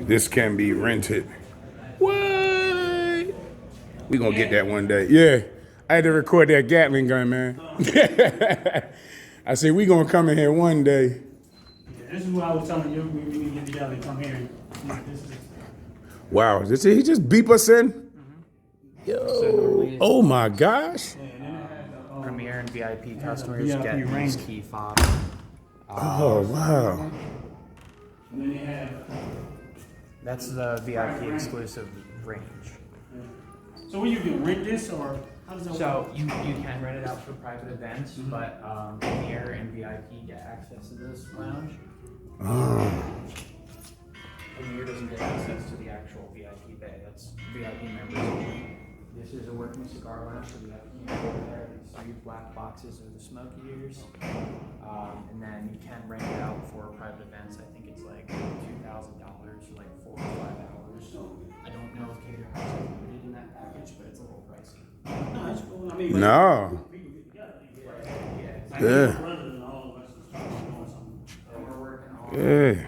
This can be rented. What? We gonna get that one day. Yeah. I had to record that Gatling gun, man. I said, we gonna come in here one day. Yeah, this is what I was telling you. We need to get together and come here. Wow. He just beep us in? Yo. Oh my gosh. Premier and VIP customers VIP get range. these key fobs. Oh, wow. And then they have. That's the VIP exclusive range. So what you can rent this or how does that work? So you can rent it out for private events, but Premier and VIP get access to this lounge. Premier doesn't get access to the actual VIP bay. That's VIP members only. This is a working cigar lounge, so we have over there. These 3 black boxes are the smoky ears. And then you can rent it out for private events. I think it's like $2,000 for like 4 or 5 hours. So I don't know if catering is included in that package, but it's a little pricey. No, that's cool. I mean, No. we can get together. Yeah. Rather than all of us doing something. So we're working on Yeah.